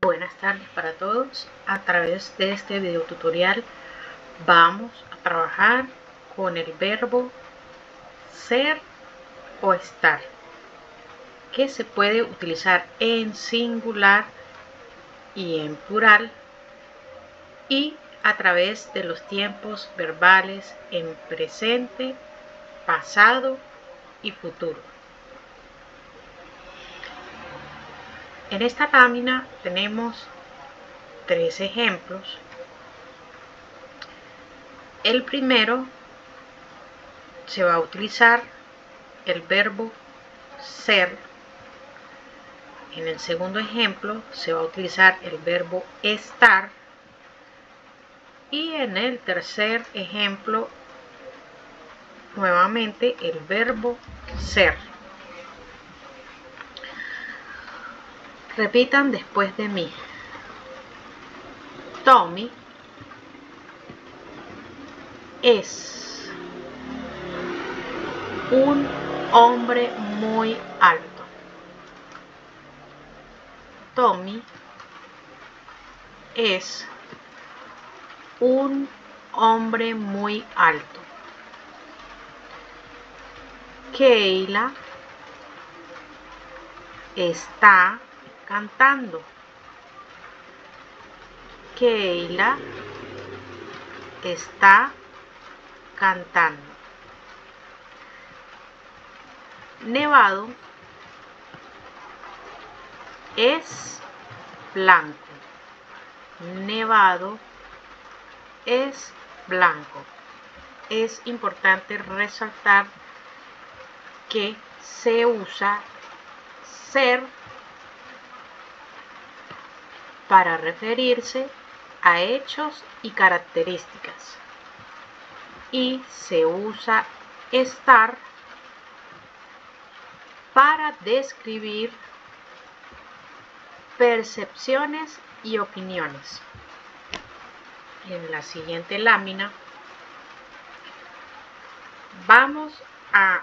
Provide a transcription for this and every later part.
Buenas tardes para todos. A través de este video tutorial vamos a trabajar con el verbo ser o estar, que se puede utilizar en singular y en plural, y a través de los tiempos verbales en presente, pasado y futuro. En esta lámina tenemos 3 ejemplos. El primero se va a utilizar el verbo ser. En el segundo ejemplo se va a utilizar el verbo estar. Y en el tercer ejemplo, nuevamente el verbo ser. Repitan después de mí. Tommy es un hombre muy alto. Tommy es un hombre muy alto. Keila está cantando. Keila está cantando. Nevado es blanco. Nevado es blanco. Es importante resaltar que se usa ser para referirse a hechos y características, y se usa estar para describir percepciones y opiniones. En la siguiente lámina vamos a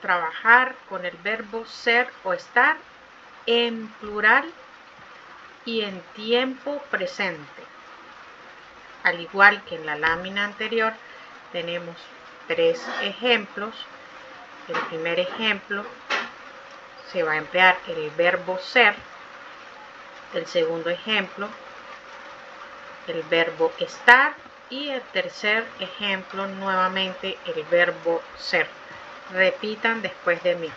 trabajar con el verbo ser o estar en plural y en tiempo presente. Al igual que en la lámina anterior, tenemos 3 ejemplos. El primer ejemplo se va a emplear el verbo ser. El segundo ejemplo, el verbo estar. Y el tercer ejemplo, nuevamente el verbo ser. Repitan después de mí.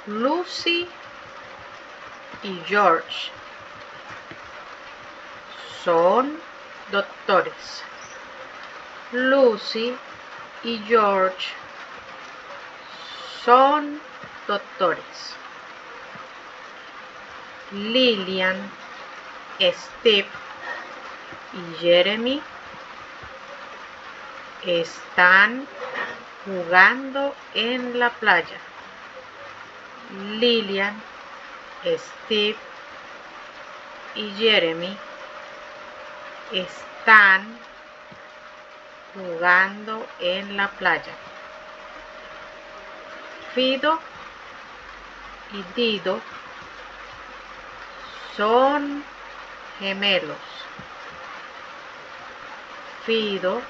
Lucy y George son doctores. Lucy y George son doctores. Lillian, Steve y Jeremy están jugando en la playa. Lillian, Steve y Jeremy están jugando en la playa. Fido y Dido son gemelos. Fido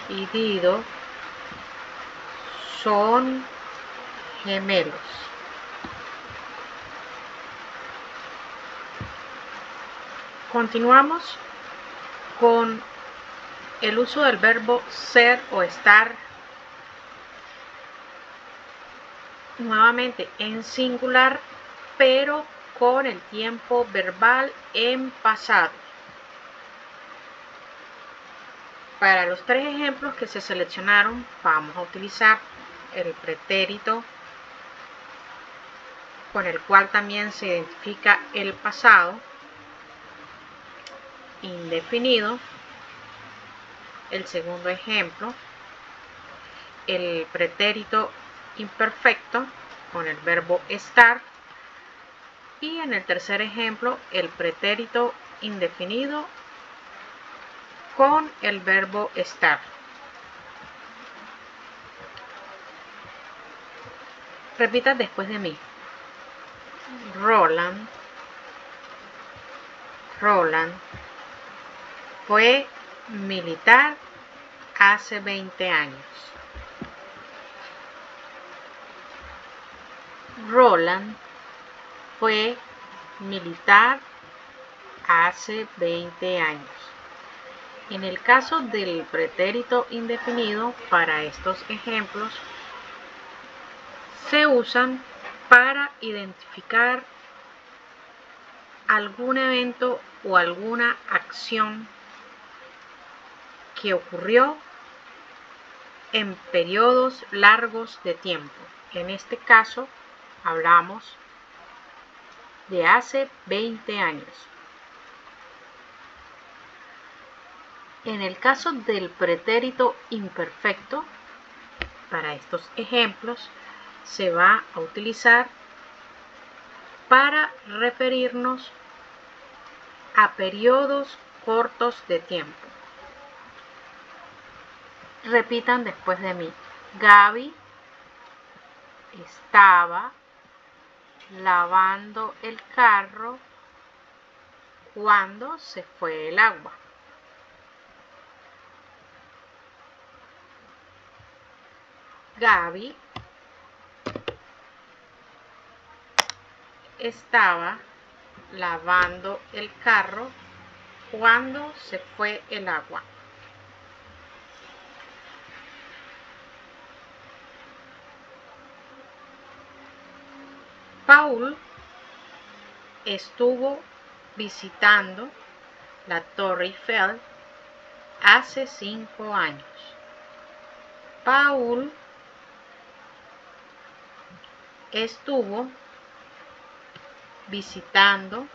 y Dido son gemelos. Continuamos con el uso del verbo ser o estar, nuevamente en singular, pero con el tiempo verbal en pasado. Para los 3 ejemplos que se seleccionaron, vamos a utilizar el pretérito, con el cual también se identifica el pasado indefinido. El segundo ejemplo, el pretérito imperfecto con el verbo estar. Y en el tercer ejemplo, el pretérito indefinido con el verbo estar. Repita después de mí. Roland Roland fue militar hace 20 años. Roland fue militar hace 20 años. En el caso del pretérito indefinido, para estos ejemplos, se usan para identificar algún evento o alguna acción que ocurrió en periodos largos de tiempo. En este caso, hablamos de hace 20 años. En el caso del pretérito imperfecto, para estos ejemplos, se va a utilizar para referirnos a periodos cortos de tiempo. Repitan después de mí. Gaby estaba lavando el carro cuando se fue el agua. Gaby estaba lavando el carro cuando se fue el agua. Paul estuvo visitando la Torre Eiffel hace 5 años. Paul estuvo visitando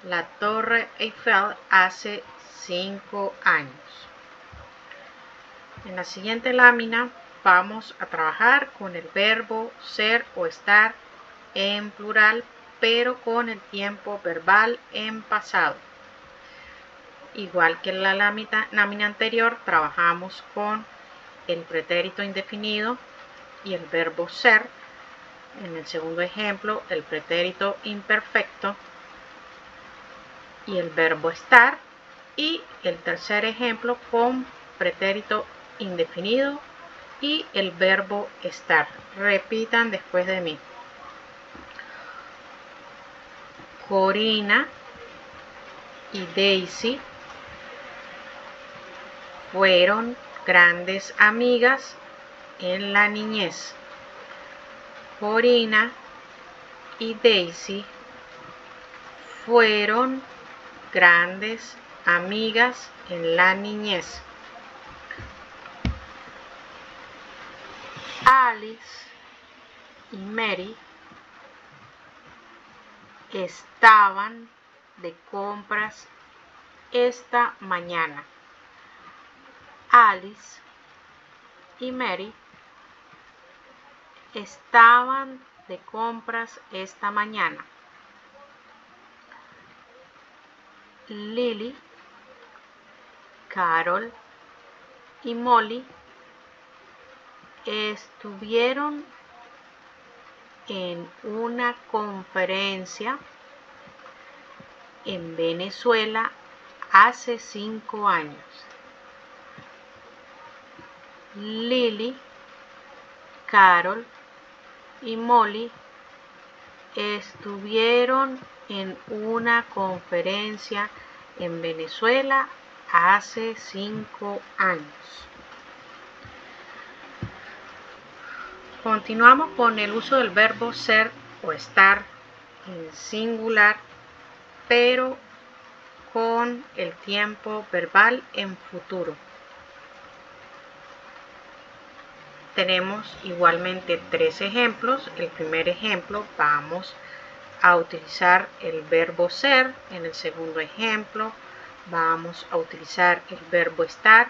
la Torre Eiffel hace 5 años. En la siguiente lámina vamos a trabajar con el verbo ser o estar en plural, pero con el tiempo verbal en pasado. Igual que en la lámina anterior, trabajamos con el pretérito indefinido y el verbo ser. En el segundo ejemplo, el pretérito imperfecto y el verbo estar. Y el tercer ejemplo con pretérito indefinido y el verbo estar. Repitan después de mí. Corina y Daisy fueron grandes amigas en la niñez. Corina y Daisy fueron grandes amigas en la niñez. Alice y Mary estaban de compras esta mañana. Alice y Mary estaban de compras esta mañana. Lily, Carol y Molly estuvieron en una conferencia en Venezuela hace 5 años. Lily, Carol y Molly estuvieron en una conferencia en Venezuela hace 5 años. Continuamos con el uso del verbo ser o estar en singular, pero con el tiempo verbal en futuro. Tenemos igualmente 3 ejemplos. El primer ejemplo vamos a utilizar el verbo ser. En el segundo ejemplo vamos a utilizar el verbo estar.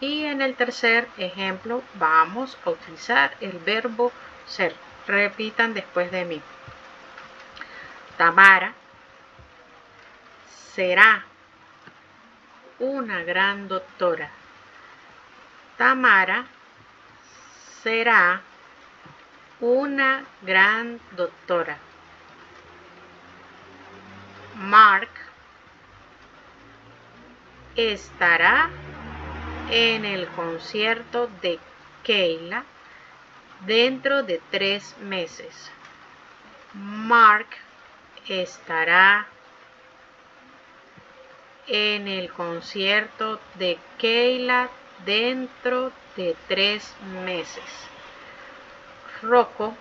Y en el tercer ejemplo vamos a utilizar el verbo ser. Repitan después de mí. Tamara será una gran doctora. Tamara será una gran doctora. Mark estará en el concierto de Keila dentro de 3 meses. Mark estará en el concierto de Keila dentro de 3 meses. Rocco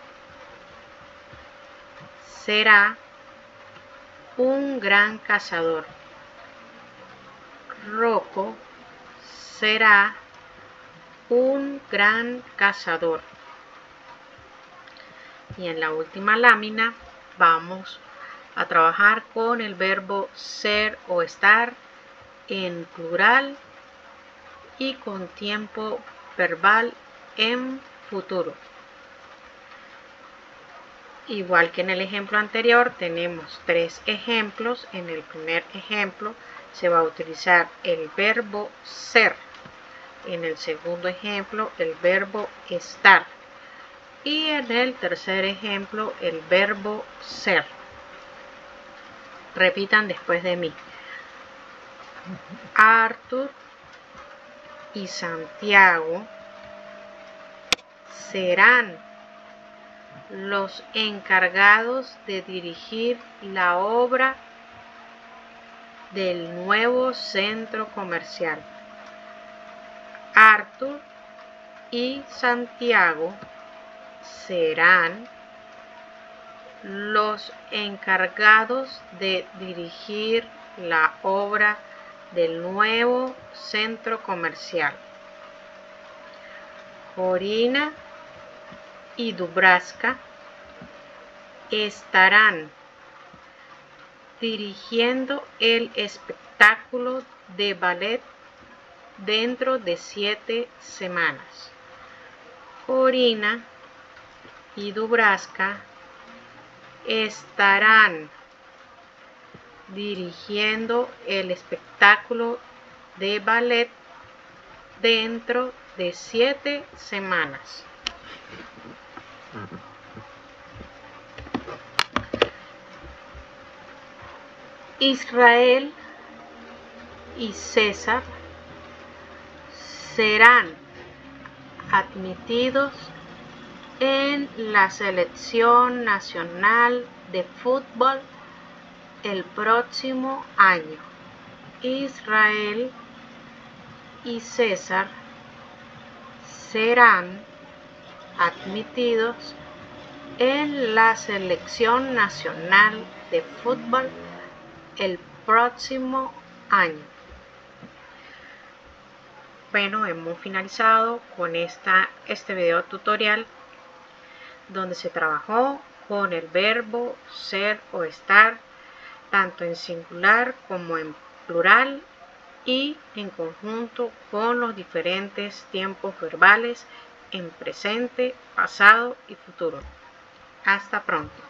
será un gran cazador. Rocco será un gran cazador. Y en la última lámina vamos a trabajar con el verbo ser o estar en plural y con tiempo verbal en futuro. Igual que en el ejemplo anterior, tenemos 3 ejemplos. En el primer ejemplo se va a utilizar el verbo ser. En el segundo ejemplo, el verbo estar. Y en el tercer ejemplo, el verbo ser. Repitan después de mí. Arthur y Santiago serán los encargados de dirigir la obra del nuevo centro comercial. Arthur y Santiago serán los encargados de dirigir la obra del nuevo centro comercial. Corina y Dubravka estarán dirigiendo el espectáculo de ballet dentro de 7 semanas. Corina y Dubravka estarán dirigiendo el espectáculo de ballet dentro de 7 semanas. Israel y César serán admitidos en la selección nacional de fútbol el próximo año. Israel y César serán admitidos en la selección nacional de fútbol el próximo año. Bueno, hemos finalizado con este video tutorial donde se trabajó con el verbo ser o estar tanto en singular como en plural y en conjunto con los diferentes tiempos verbales en presente, pasado y futuro. Hasta pronto.